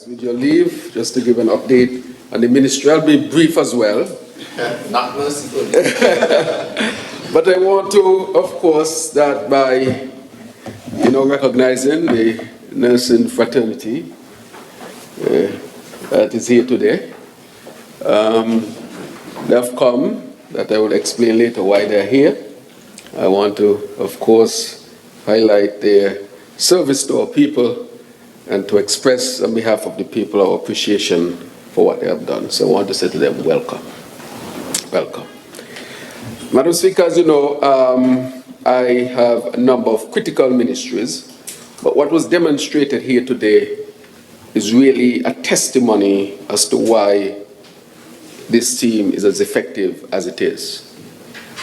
With your leave, just to give an update on the ministry, I'll be brief as well. Not merciful. But I want to, of course, start by, recognizing the nursing fraternity that is here today. They have come, that I will explain later why they're here. I want to, of course, highlight their service to our people and to express on behalf of the people our appreciation for what they have done. So I want to say to them, welcome. Welcome. Madam Speaker, as you know, I have a number of critical ministries, but what was demonstrated here today is really a testimony as to why this team is as effective as it is.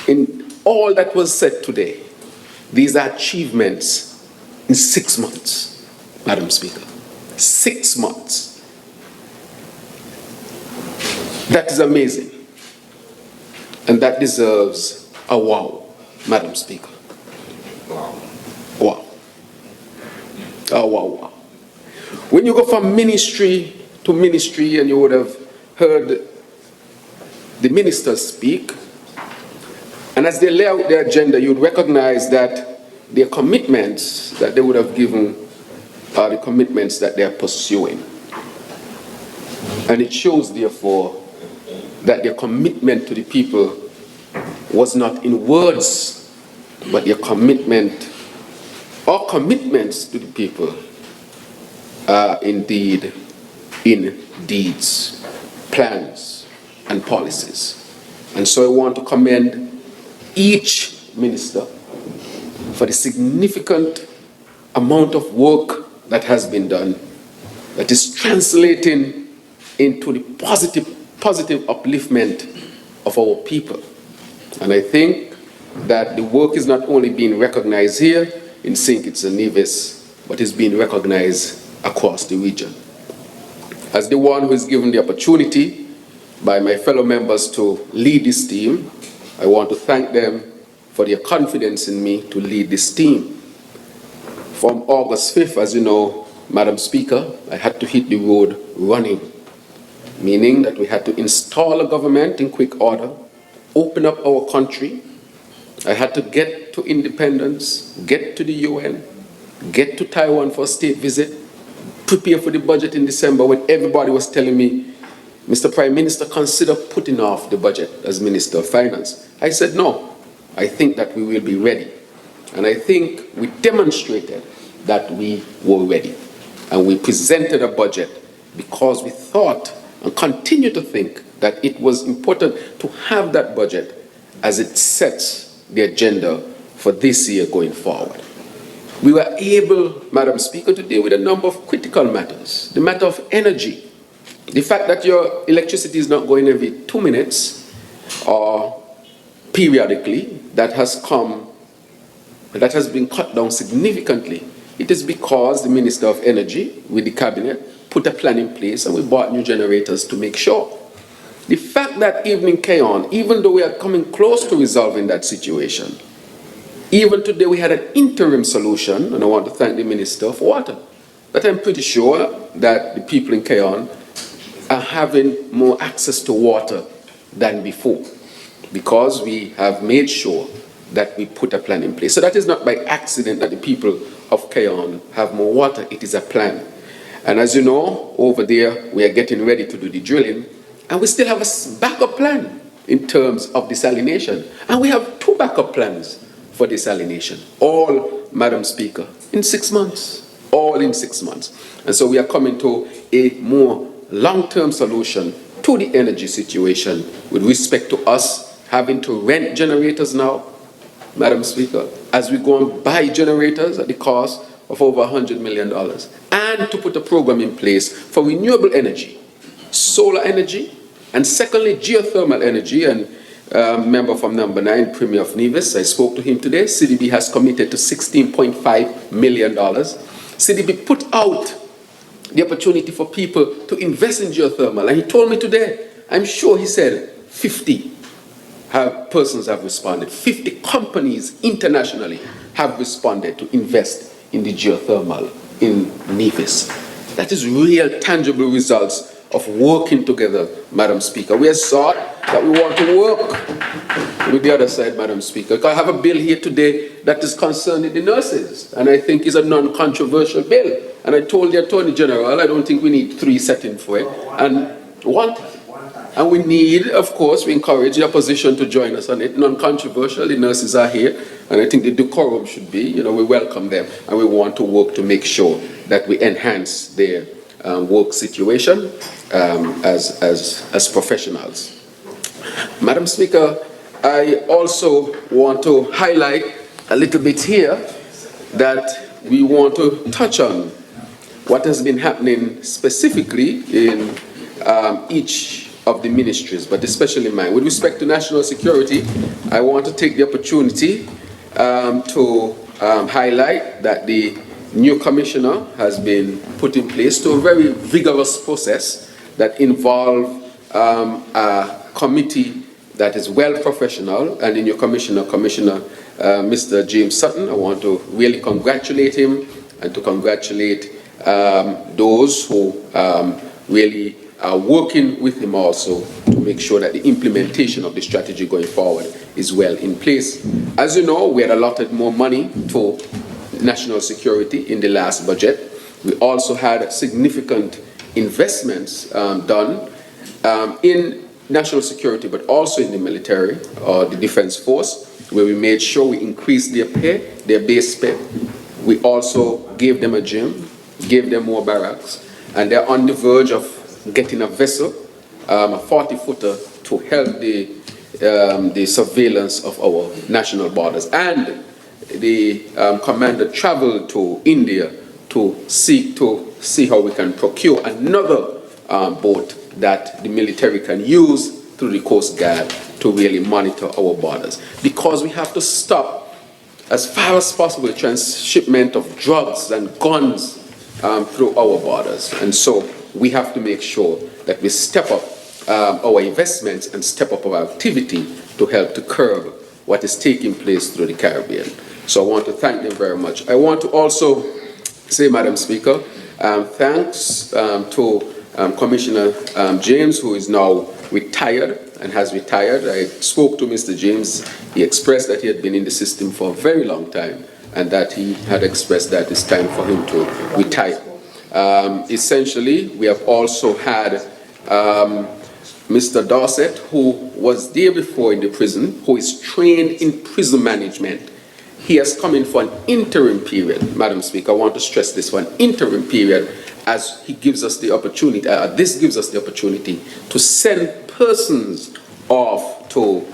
In all that was said today, these are achievements in 6 months. Madam Speaker, 6 months. That is amazing. And that deserves a wow, Madam Speaker. Wow. Wow. Oh, wow, wow. When you go from ministry to ministry, and you would have heard the ministers speak, and as they lay out their agenda, you'd recognize that their commitments that they would have given are the commitments that they are pursuing. And it shows, therefore, that their commitment to the people was not in words, but their commitment, or commitments to the people, are indeed in deeds, plans, and policies. And so I want to commend each minister for the significant amount of work that has been done, that is translating into the positive upliftment of our people. And I think that the work is not only being recognized here in St. Kitts and Nevis, but is being recognized across the region. As the one who is given the opportunity by my fellow members to lead this team, I want to thank them for their confidence in me to lead this team. From August 5th, as you know, Madam Speaker, I had to hit the road running, meaning that we had to install a government in quick order, open up our country. I had to get to independence, get to the UN, get to Taiwan for a state visit, prepare for the budget in December when everybody was telling me, Mr. Prime Minister, consider putting off the budget as Minister of Finance. I said, no, I think that we will be ready. And I think we demonstrated that we were ready. And we presented a budget because we thought and continue to think that it was important to have that budget as it sets the agenda for this year going forward. We were able, Madam Speaker, to deal with a number of critical matters. The matter of energy. The fact that your electricity is not going every 2 minutes or periodically, that has been cut down significantly. It is because the Minister of Energy, with the Cabinet, put a plan in place and we bought new generators to make sure. The fact that even in Cayon, even though we are coming close to resolving that situation, even today we had an interim solution, and I want to thank the Minister of Water, but I'm pretty sure that the people in Cayon are having more access to water than before, because we have made sure that we put a plan in place. So that is not by accident that the people of Cayon have more water. It is a plan. And as you know, over there, we are getting ready to do the drilling, and we still have a backup plan in terms of desalination. And we have 2 backup plans for desalination. All, Madam Speaker, in 6 months. All in 6 months. And so we are coming to a more long-term solution to the energy situation with respect to us having to rent generators now, Madam Speaker, as we go and buy generators at the cost of over $100 million, and to put a program in place for renewable energy, solar energy, and secondly, geothermal energy. And member from number 9, Premier of Nevis, I spoke to him today. CDB has committed to $16.5 million. CDB put out the opportunity for people to invest in geothermal, and he told me today, I'm sure he said 50 persons have responded. 50 companies internationally have responded to invest in the geothermal in Nevis. That is real, tangible results of working together, Madam Speaker. We have sought that we want to work with the other side, Madam Speaker. I have a bill here today that is concerning the nurses, and I think is a non-controversial bill. And I told the Attorney General, I don't think we need 3 settings for it. And we need, of course, we encourage the opposition to join us on it. Non-controversial, the nurses are here, and I think the decorum should be, we welcome them, and we want to work to make sure that we enhance their work situation as professionals. Madam Speaker, I also want to highlight a little bit here that we want to touch on what has been happening specifically in each of the ministries, but especially mine. With respect to national security, I want to take the opportunity to highlight that the new commissioner has been put in place to a very vigorous process that involves a committee that is well professional, and in your Commissioner, Mr. James Sutton, I want to really congratulate him and to congratulate those who really are working with him also to make sure that the implementation of the strategy going forward is well in place. As you know, we had allotted more money to national security in the last budget. We also had significant investments done in national security, but also in the military or the defense force, where we made sure we increased their pay, their base pay. We also gave them a gym, gave them more barracks, and they're on the verge of getting a vessel, a 40-footer, to help the surveillance of our national borders. And the commander traveled to India to seek to see how we can procure another boat that the military can use through the Coast Guard to really monitor our borders. Because we have to stop, as far as possible, the transshipment of drugs and guns through our borders. And so we have to make sure that we step up our investments and step up our activity to help to curb what is taking place through the Caribbean. So I want to thank them very much. I want to also say, Madam Speaker, thanks to Commissioner James, who is now retired and has retired. I spoke to Mr. James. He expressed that he had been in the system for a very long time and that he had expressed that it's time for him to retire. Essentially, we have also had Mr. Dorset, who was there before in the prison, who is trained in prison management. He has come in for an interim period, Madam Speaker. I want to stress this one, interim period, as he gives us the opportunity, this gives us the opportunity to send persons off to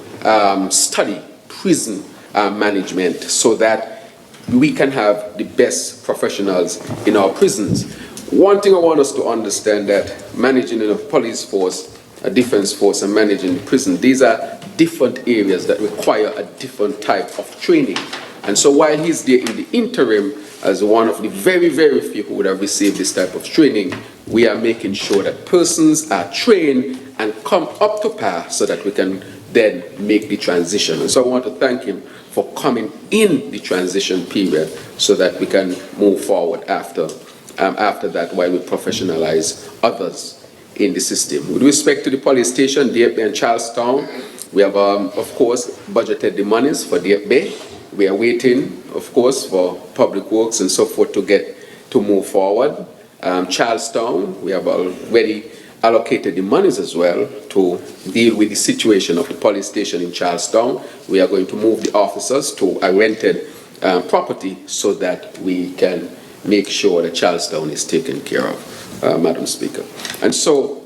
study prison management so that we can have the best professionals in our prisons. One thing I want us to understand, that managing in a police force, a defense force, and managing the prison, these are different areas that require a different type of training. And so while he's there in the interim, as one of the very, very few who would have received this type of training, we are making sure that persons are trained and come up to par so that we can then make the transition. And so I want to thank him for coming in the transition period so that we can move forward after that, while we professionalize others in the system. With respect to the police station, Deep Bay and Charlestown, we have, of course, budgeted the monies for Deep Bay. We are waiting, of course, for public works and so forth to move forward. Charlestown, we have already allocated the monies as well to deal with the situation of the police station in Charlestown. We are going to move the officers to a rented property so that we can make sure that Charlestown is taken care of, Madam Speaker. And so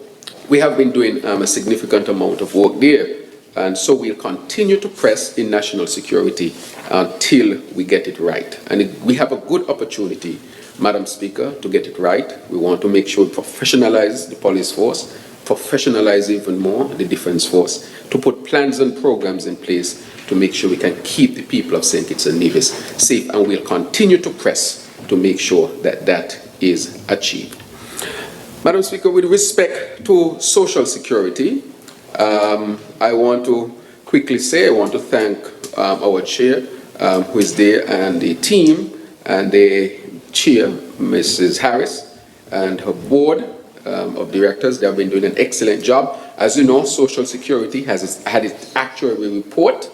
we have been doing a significant amount of work there. And so we'll continue to press in national security until we get it right. And we have a good opportunity, Madam Speaker, to get it right. We want to make sure we professionalize the police force, professionalize even more the defense force, to put plans and programs in place to make sure we can keep the people of St. Kitts and Nevis safe. And we'll continue to press to make sure that that is achieved. Madam Speaker, with respect to social security, I want to quickly say, I want to thank our chair, who is there, and the team, and the chair, Mrs. Harris, and her board of directors. They have been doing an excellent job. As you know, Social Security has had its actuary report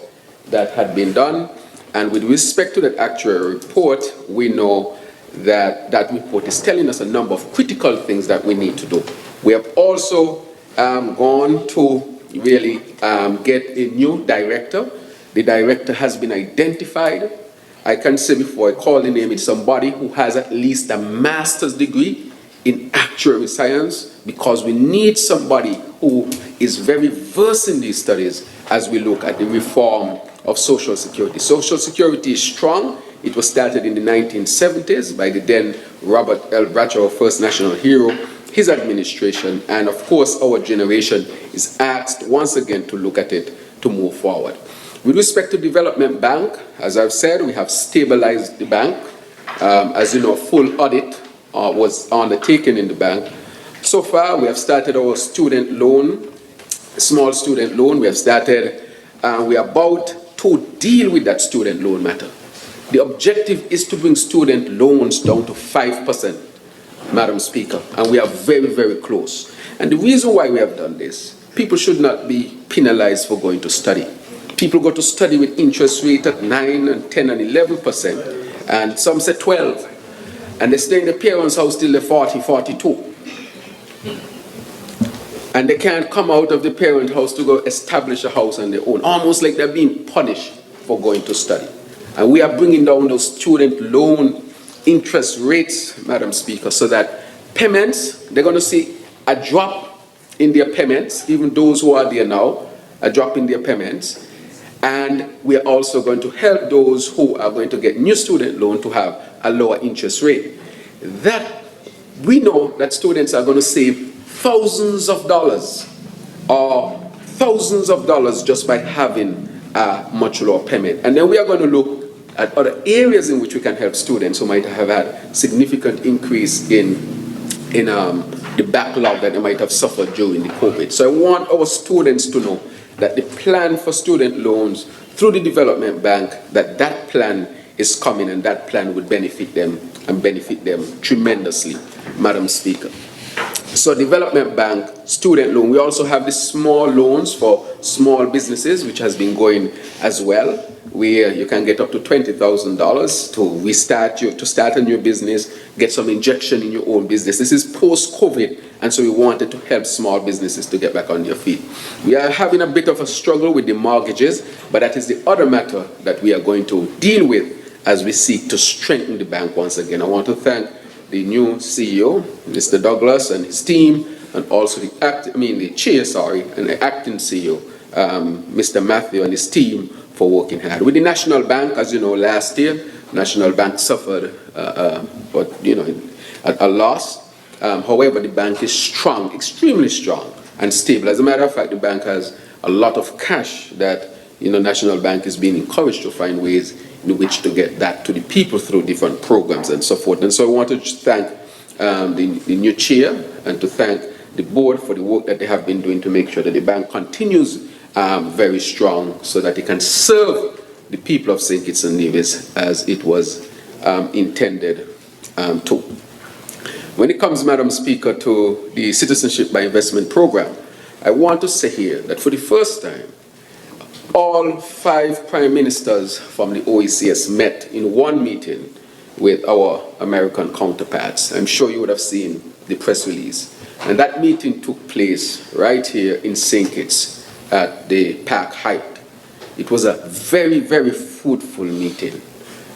that had been done, and with respect to that actuary report, we know that that report is telling us a number of critical things that we need to do. We have also gone to really get a new director. The director has been identified. I can say before I call the name, it's somebody who has at least a master's degree in actuary science, because we need somebody who is very versed in these studies as we look at the reform of Social Security. Social Security is strong. It was started in the 1970s by the then Robert L. Bradshaw, First National Hero, his administration, and of course our generation is asked once again to look at it to move forward. With respect to Development Bank, as I've said, we have stabilized the bank. As you know, full audit was undertaken in the bank. So far, we have started our student loan, small student loan. We have started, we are about to deal with that student loan matter. The objective is to bring student loans down to 5%, Madam Speaker, and we are very, very close. And the reason why we have done this, people should not be penalized for going to study. People go to study with interest rate at 9 and 10 and 11%, and some say 12. And they stay in the parents' house till they're 40, 42. And they can't come out of the parent house to go establish a house on their own, almost like they're being punished for going to study. And we are bringing down those student loan interest rates, Madam Speaker, so that payments, they're going to see a drop in their payments, even those who are there now, a drop in their payments. And we are also going to help those who are going to get new student loan to have a lower interest rate. That we know that students are going to save thousands of dollars or thousands of dollars just by having a much lower payment. And then we are going to look at other areas in which we can help students who might have had significant increase in the backlog that they might have suffered during the COVID. So I want our students to know that the plan for student loans through the Development Bank, that plan is coming, and that plan would benefit them and benefit them tremendously, Madam Speaker. So Development Bank, student loan. We also have the small loans for small businesses, which has been going as well, where you can get up to $20,000 to start a new business, get some injection in your own business. This is post-COVID, and so we wanted to help small businesses to get back on their feet. We are having a bit of a struggle with the mortgages, but that is the other matter that we are going to deal with as we seek to strengthen the bank once again. I want to thank the new CEO, Mr. Douglas, and his team, and also the chair, and the acting CEO, Mr. Matthew, and his team for working hard. With the National Bank, as you know, last year, National Bank suffered a loss. However, the bank is strong, extremely strong and stable. As a matter of fact, the bank has a lot of cash that, National Bank is being encouraged to find ways in which to get that to the people through different programs and so forth. And so I want to thank the new chair and to thank the board for the work that they have been doing to make sure that the bank continues very strong so that it can serve the people of St. Kitts and Nevis as it was intended to. When it comes, Madam Speaker, to the Citizenship by Investment program, I want to say here that for the first time, all 5 prime ministers from the OECS met in one meeting with our American counterparts. I'm sure you would have seen the press release. And that meeting took place right here in St. Kitts at the Park Hyatt. It was a very, very fruitful meeting.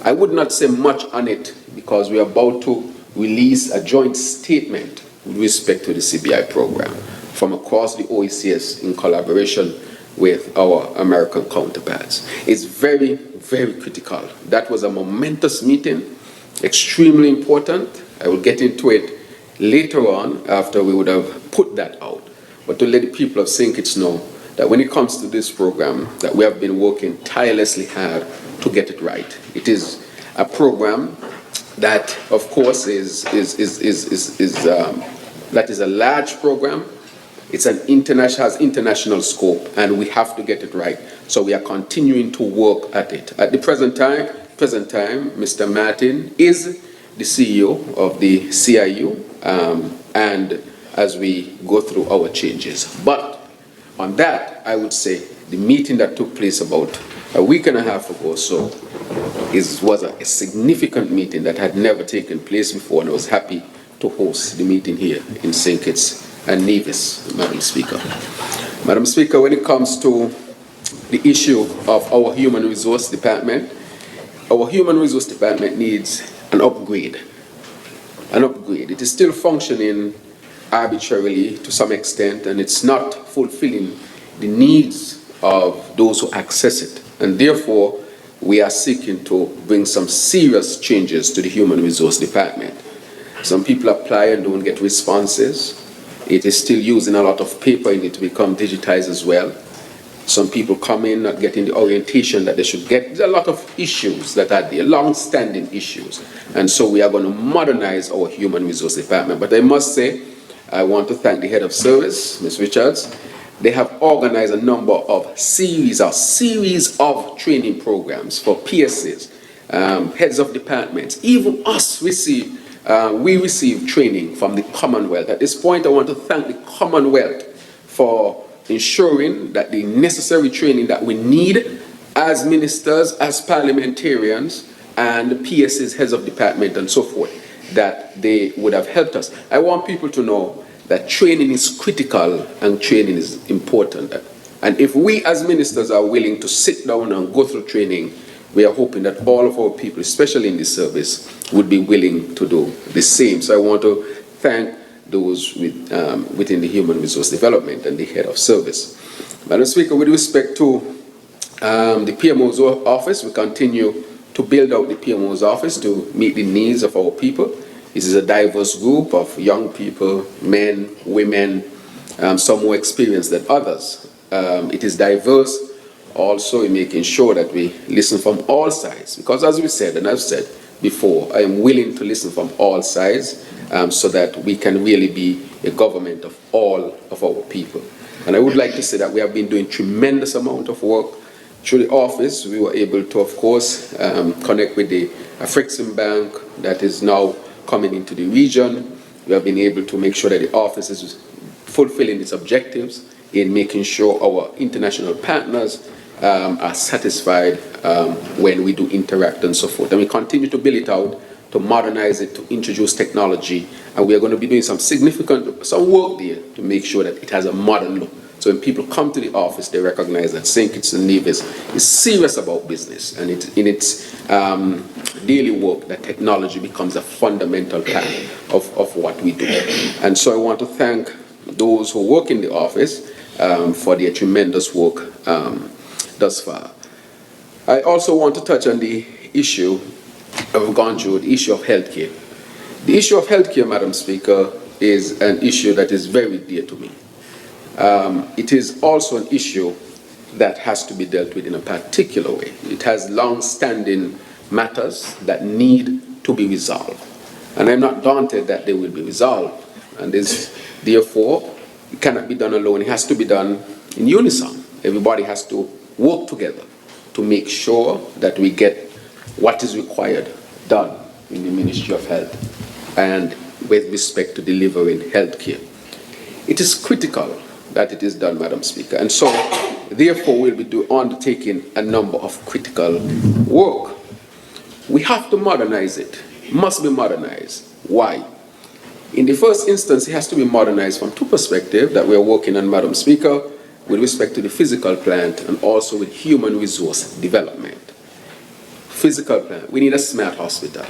I would not say much on it because we are about to release a joint statement with respect to the CBI program from across the OECS in collaboration with our American counterparts. It's very, very critical. That was a momentous meeting, extremely important. I will get into it later on after we would have put that out. But to let the people of St. Kitts know that when it comes to this program, that we have been working tirelessly hard to get it right. It is a program that, of course, is a large program. It's has international scope, and we have to get it right. So we are continuing to work at it. At the present time, Mr. Martin is the CEO of the CIU, and as we go through our changes. But on that, I would say the meeting that took place about a week and a half ago or so was a significant meeting that had never taken place before, and I was happy to host the meeting here in St. Kitts and Nevis, Madam Speaker. Madam Speaker, when it comes to the issue of our human resource department needs an upgrade. It is still functioning arbitrarily to some extent, and it's not fulfilling the needs of those who access it. And therefore, we are seeking to bring some serious changes to the human resource department. Some people apply and don't get responses. It is still using a lot of paper in it to become digitized as well. Some people come in not getting the orientation that they should get. There's a lot of issues that are there, long-standing issues. And so we are going to modernize our human resource department. But I must say, I want to thank the head of service, Ms. Richards. They have organized a number of series of training programs for PSAs, heads of departments. Even us we receive training from the Commonwealth. At this point, I want to thank the Commonwealth for ensuring that the necessary training that we need as ministers, as parliamentarians, and PSAs, heads of department, and so forth, that they would have helped us. I want people to know that training is critical and training is important. And if we as ministers are willing to sit down and go through training, we are hoping that all of our people, especially in this service, would be willing to do the same. So I want to thank those within the human resource development and the head of service. Madam Speaker, with respect to the PMO's office, we continue to build out the PMO's office to meet the needs of our people. This is a diverse group of young people, men, women, some more experienced than others. It is diverse also in making sure that we listen from all sides, because as we said, and I've said before, I am willing to listen from all sides so that we can really be a government of all of our people. And I would like to say that we have been doing tremendous amount of work through the office. We were able to, of course, connect with the African Bank that is now coming into the region. We have been able to make sure that the office is fulfilling its objectives in making sure our international partners are satisfied when we do interact and so forth. And we continue to build it out, to modernize it, to introduce technology, and we are going to be doing some work there to make sure that it has a modern look. So when people come to the office, they recognize that St. Kitts and Nevis is serious about business, and in its daily work, that technology becomes a fundamental part of what we do. And so I want to thank those who work in the office for their tremendous work thus far. I also want to touch on the issue of healthcare. The issue of healthcare, Madam Speaker, is an issue that is very dear to me. It is also an issue that has to be dealt with in a particular way. It has long-standing matters that need to be resolved. And I'm not daunted that they will be resolved. And therefore, it cannot be done alone. It has to be done in unison. Everybody has to work together to make sure that we get what is required done in the Ministry of Health and with respect to delivering health care. It is critical that it is done, Madam Speaker. And so, therefore, we'll be undertaking a number of critical work. We have to modernize it. It must be modernized. Why? In the first instance, it has to be modernized from two perspectives that we are working on, Madam Speaker, with respect to the physical plant and also with human resource development. Physical plant, we need a smart hospital.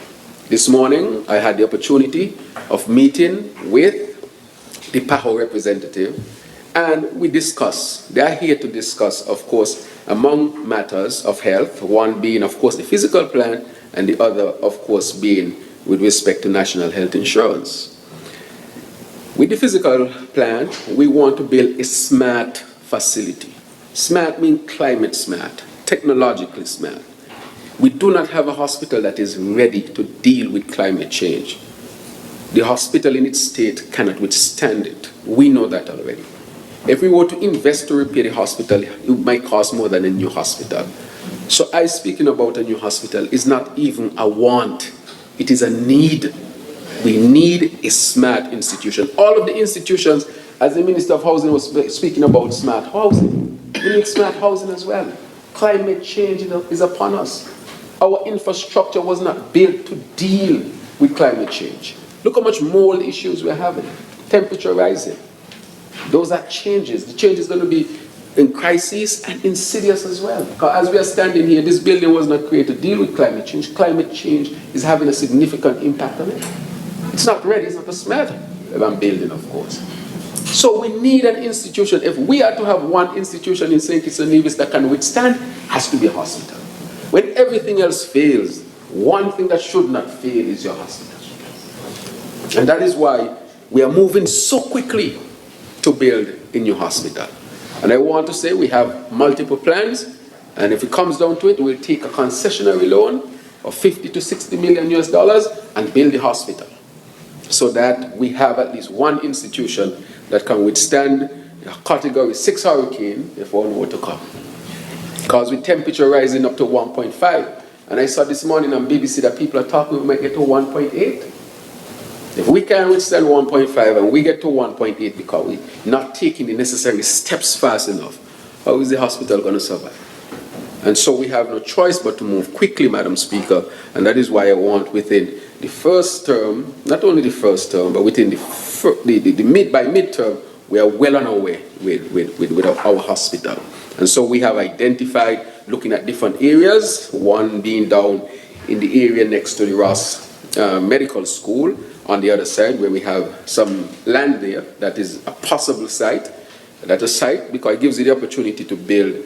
This morning, I had the opportunity of meeting with the PAHO representative, and they are here to discuss, of course, among matters of health, one being, of course, the physical plant, and the other, of course, being with respect to national health insurance. With the physical plant, we want to build a smart facility. Smart means climate smart, technologically smart. We do not have a hospital that is ready to deal with climate change. The hospital in its state cannot withstand it. We know that already. If we were to invest to repair the hospital, it might cost more than a new hospital. So speaking about a new hospital is not even a want. It is a need. We need a smart institution. All of the institutions, as the Minister of Housing was speaking about smart housing, we need smart housing as well. Climate change is upon us. Our infrastructure was not built to deal with climate change. Look how much mold issues we're having, temperature rising. Those are changes. The change is going to be in crisis and insidious as well. Because as we are standing here, this building was not created to deal with climate change. Climate change is having a significant impact on it. It's not ready, it's not a smart building, of course. So we need an institution. If we are to have one institution in St. Kitts and Nevis that can withstand, has to be a hospital. When everything else fails, one thing that should not fail is your hospital. And that is why we are moving so quickly to build a new hospital. And I want to say we have multiple plans, and if it comes down to it, we'll take a concessionary loan of 50 to 60 million US dollars and build the hospital, so that we have at least one institution that can withstand a category 6 hurricane if one were to come. Because with temperature rising up to 1.5, and I saw this morning on BBC that people are talking we might get to 1.8. If we can withstand 1.5 and we get to 1.8 because we're not taking the necessary steps fast enough, how is the hospital going to survive? And so we have no choice but to move quickly, Madam Speaker, and that is why I want within the first term, not only the first term, but within by midterm, we are well on our way with our hospital. And so we have identified, looking at different areas, one being down in the area next to the Ross Medical School, on the other side where we have some land there that is a possible site. That's a site because it gives you the opportunity to build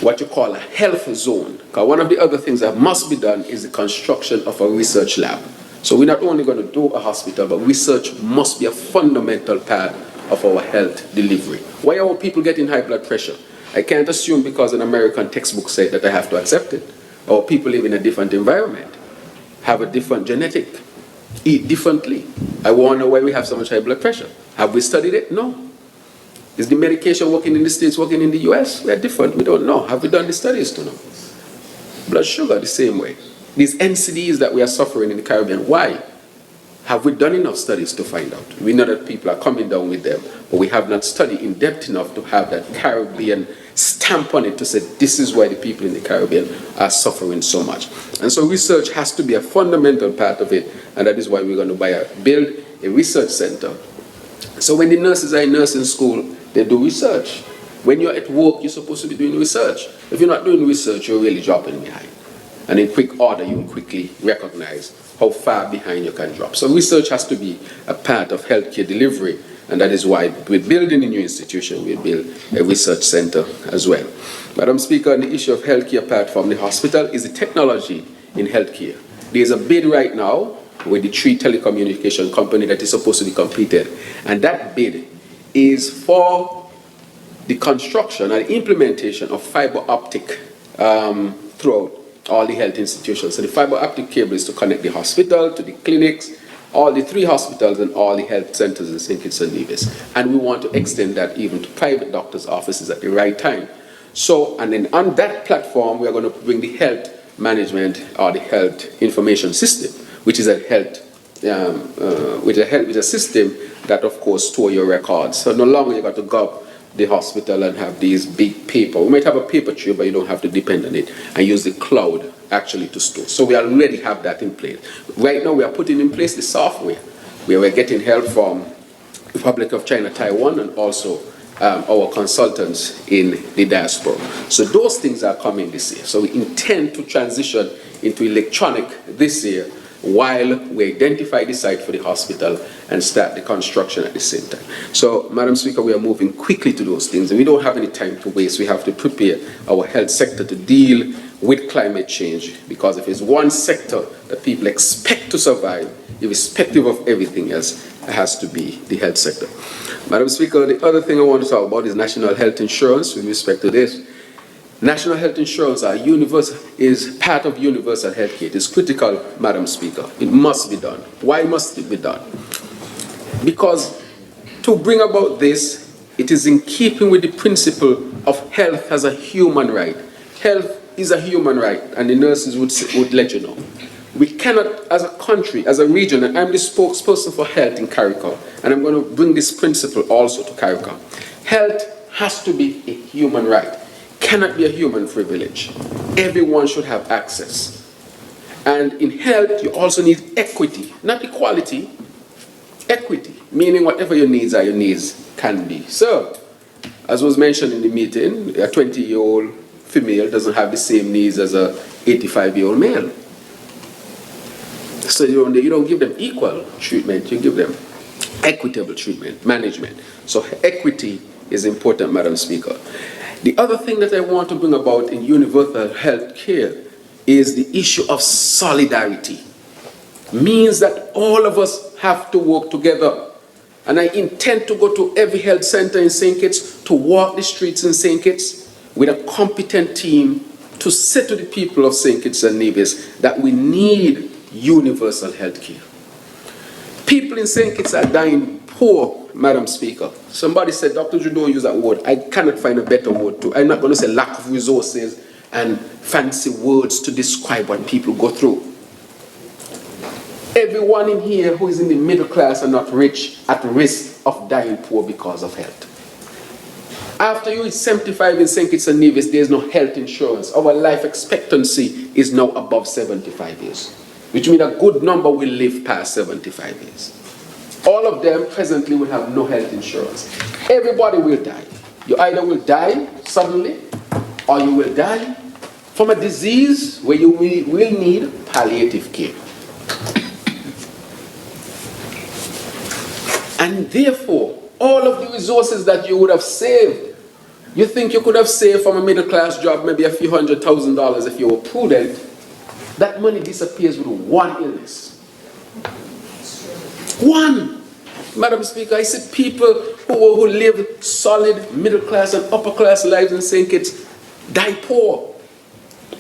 what you call a health zone. Because one of the other things that must be done is the construction of a research lab. So we're not only going to do a hospital, but research must be a fundamental part of our health delivery. Why are our people getting high blood pressure? I can't assume because an American textbook said that I have to accept it. Our people live in a different environment, have a different genetic, eat differently. I wonder why we have so much high blood pressure. Have we studied it? No. Is the medication working in the States, working in the US? We are different. We don't know. Have we done the studies to know? Blood sugar, the same way. These NCDs that we are suffering in the Caribbean, why? Have we done enough studies to find out? We know that people are coming down with them, but we have not studied in depth enough to have that Caribbean stamp on it to say this is why the people in the Caribbean are suffering so much. And so research has to be a fundamental part of it, and that is why we're going to build a research center. So when the nurses are in nursing school, they do research. When you're at work, you're supposed to be doing research. If you're not doing research, you're really dropping behind. And in quick order, you will quickly recognize how far behind you can drop. So research has to be a part of healthcare delivery, and that is why we're building a new institution. We build a research center as well. Madam Speaker, on the issue of healthcare apart from the hospital is the technology in healthcare. There's a bid right now with the 3 telecommunication company that is supposed to be completed, and that bid is for the construction and implementation of fiber optic throughout all the health institutions. So the fiber optic cable is to connect the hospital to the clinics, all the 3 hospitals and all the health centers in St. Kitts and Nevis. And we want to extend that even to private doctors' offices at the right time. So, and then on that platform, we are going to bring the health management or the health information system, which is a system that, of course, store your records. So no longer you got to go up the hospital and have these big paper. We might have a paper trail, but you don't have to depend on it, and use the cloud actually to store. So we already have that in place. Right now we are putting in place the software where we're getting help from the Republic of China, Taiwan, and also our consultants in the diaspora. So those things are coming this year. So we intend to transition into electronic this year while we identify the site for the hospital and start the construction at the same time. So, Madam Speaker, we are moving quickly to those things, and we don't have any time to waste. We have to prepare our health sector to deal with climate change, because if it's one sector that people expect to survive, irrespective of everything else, it has to be the health sector. Madam Speaker, the other thing I want to talk about is national health insurance with respect to this. National health insurance is part of universal health care. It is critical, Madam Speaker. It must be done. Why must it be done? Because to bring about this, it is in keeping with the principle of health as a human right. Health is a human right, and the nurses would let you know. We cannot, as a country, as a region, and I'm the spokesperson for health in CARICOM, and I'm going to bring this principle also to CARICOM. Health has to be a human right, cannot be a human privilege. Everyone should have access. And in health, you also need equity, not equality, equity, meaning whatever your needs are, your needs can be served. As was mentioned in the meeting, a 20-year-old female doesn't have the same needs as a 85-year-old male. So you don't give them equal treatment, you give them equitable treatment, management. So equity is important, Madam Speaker. The other thing that I want to bring about in universal health care is the issue of solidarity. Means that all of us have to work together. And I intend to go to every health center in St. Kitts, to walk the streets in St. Kitts with a competent team to say to the people of St. Kitts and Nevis that we need universal health care. People in St. Kitts are dying poor, Madam Speaker. Somebody said, Dr. Drew, don't use that word. I cannot find a better word to. I'm not going to say lack of resources and fancy words to describe what people go through. Everyone in here who is in the middle class and not rich at risk of dying poor because of health. After you reach 75 in St. Kitts and Nevis, there is no health insurance. Our life expectancy is now above 75 years, which means a good number will live past 75 years. All of them presently will have no health insurance. Everybody will die. You either will die suddenly, or you will die from a disease where you will need palliative care. And therefore, all of the resources that you would have saved, you think you could have saved from a middle class job maybe a few $100,000 if you were prudent, that money disappears with one illness. One. Madam Speaker, I see people who live solid middle class and upper class lives in St. Kitts die poor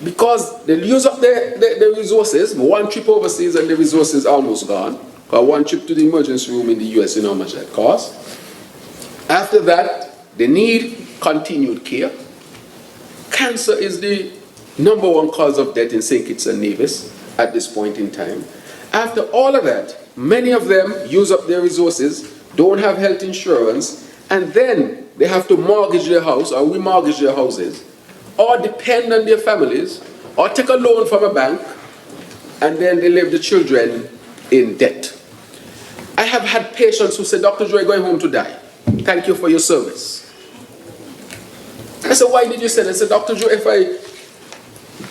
because they use up their resources. One trip overseas and the resources are almost gone. Or one trip to the emergency room in the US, you know how much that costs. After that, they need continued care. Cancer is the #1 cause of death in St. Kitts and Nevis at this point in time. After all of that, many of them use up their resources, don't have health insurance, and then they have to mortgage their house or remortgage their houses, or depend on their families, or take a loan from a bank, and then they leave the children in debt. I have had patients who say, Dr. Drew, I'm going home to die. Thank you for your service. I said, why did you say that? I said, Dr. Drew, if I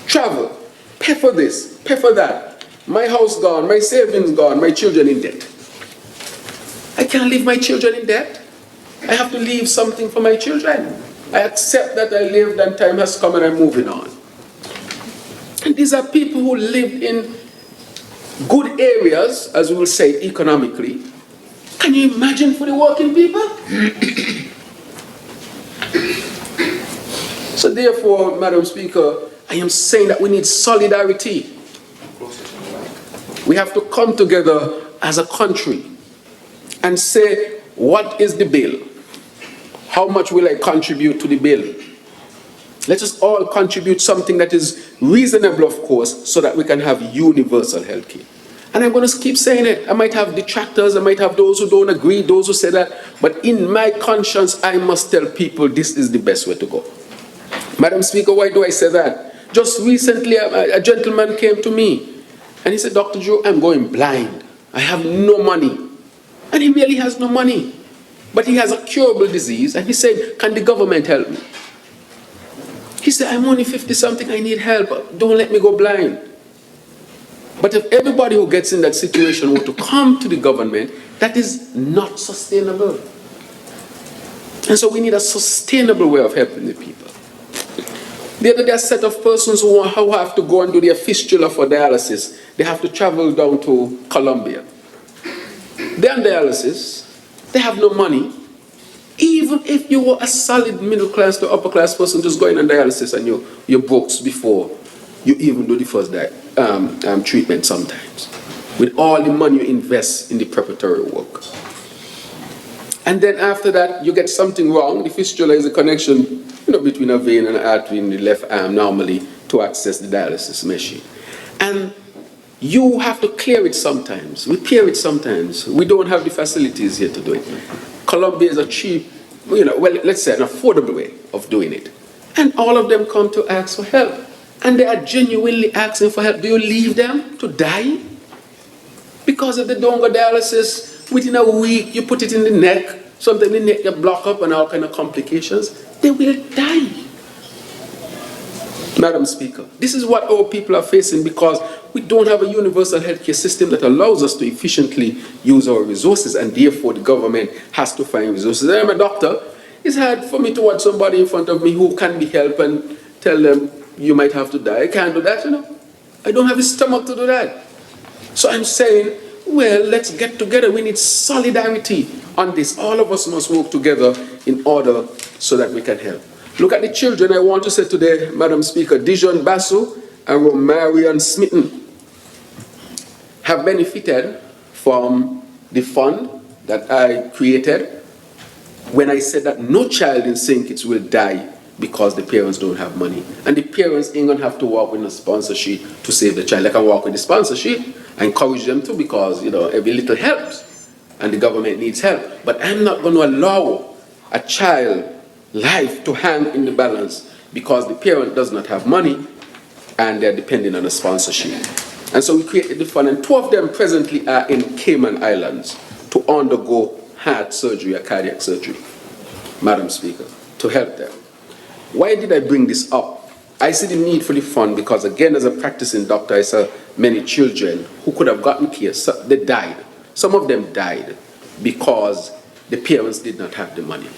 travel, pay for this, pay for that, my house gone, my savings gone, my children in debt. I can't leave my children in debt. I have to leave something for my children. I accept that I lived and time has come and I'm moving on. And these are people who lived in good areas, as we will say, economically. Can you imagine for the working people? So therefore, Madam Speaker, I am saying that we need solidarity. We have to come together as a country and say, what is the bill? How much will I contribute to the bill? Let us all contribute something that is reasonable, of course, so that we can have universal health care. And I'm going to keep saying it. I might have detractors, I might have those who don't agree, those who say that, but in my conscience, I must tell people this is the best way to go. Madam Speaker, why do I say that? Just recently, a gentleman came to me, and he said, Dr. Drew, I'm going blind. I have no money. And he really has no money. But he has a curable disease, and he said, can the government help me? He said, I'm only 50-something, I need help. Don't let me go blind. But if everybody who gets in that situation were to come to the government, that is not sustainable. And so we need a sustainable way of helping the people. The other day, a set of persons who have to go and do their fistula for dialysis, they have to travel down to Colombia. They're on dialysis, they have no money. Even if you were a solid middle class to upper class person just going on dialysis and your books before you even do the first treatment sometimes, with all the money you invest in the preparatory work. And then after that, you get something wrong. The fistula is a connection between a vein and an artery in the left arm normally to access the dialysis machine. And You have to clear it sometimes, repair it sometimes. We don't have the facilities here to do it. Colombia is a cheap, well, let's say an affordable way of doing it. And all of them come to ask for help. And they are genuinely asking for help. Do you leave them to die? Because if they don't go dialysis, within a week, you put it in the neck, sometimes the neck get blocked up and all kind of complications, they will die. Madam Speaker, this is what our people are facing because we don't have a universal healthcare system that allows us to efficiently use our resources, and therefore the government has to find resources. I'm a doctor. It's hard for me to watch somebody in front of me who can be helped and tell them, you might have to die. I can't do that, I don't have the stomach to do that. So I'm saying, well, let's get together. We need solidarity on this. All of us must work together in order so that we can help. Look at the children. I want to say today, Madam Speaker, Dijon Basu and Romarian Smitten have benefited from the fund that I created when I said that no child in St. Kitts will die because the parents don't have money. And the parents ain't going to have to work with a sponsorship to save the child. They can work with the sponsorship. I encourage them to because, every little helps. And the government needs help. But I'm not going to allow a child life to hang in the balance because the parent does not have money and they're depending on a sponsorship. And so we created the fund, and 2 of them presently are in Cayman Islands to undergo heart surgery or cardiac surgery, Madam Speaker, to help them. Why did I bring this up? I see the need for the fund because, again, as a practicing doctor, I saw many children who could have gotten care. So they died. Some of them died because the parents did not have the money.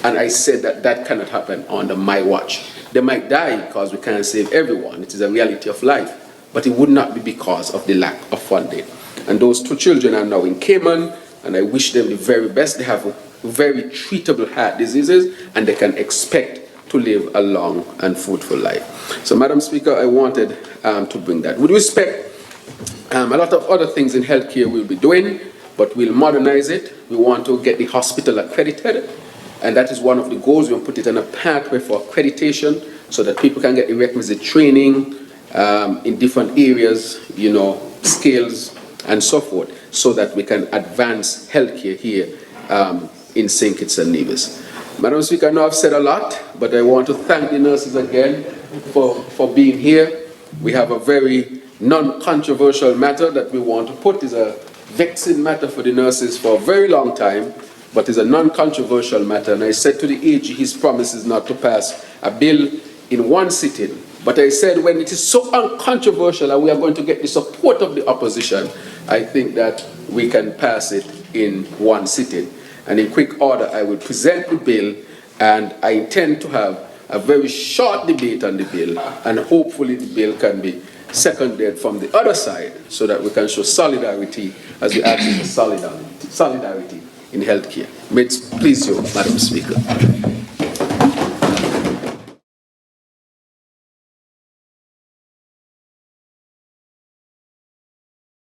And I said that that cannot happen under my watch. They might die because we can't save everyone. It is a reality of life. But it would not be because of the lack of funding. And those 2 children are now in Cayman, and I wish them the very best. They have very treatable heart diseases, and they can expect to live a long and fruitful life. So, Madam Speaker, I wanted to bring that. With respect, a lot of other things in healthcare we'll be doing, but we'll modernize it. We want to get the hospital accredited. And that is one of the goals. We'll put it on a pathway for accreditation so that people can get the requisite training in different areas, skills and so forth, so that we can advance healthcare here in St. Kitts and Nevis. Madam Speaker, I know I've said a lot, but I want to thank the nurses again for being here. We have a very non-controversial matter that we want to put. Is a vexing matter for the nurses for a very long time, but it's a non-controversial matter. And I said to the AG, his promise is not to pass a bill in one sitting. But I said when it is so uncontroversial and we are going to get the support of the opposition, I think that we can pass it in one sitting. And in quick order, I will present the bill, and I intend to have a very short debate on the bill, and hopefully the bill can be seconded from the other side so that we can show solidarity as we ask for solidarity in healthcare. May it please you, Madam Speaker.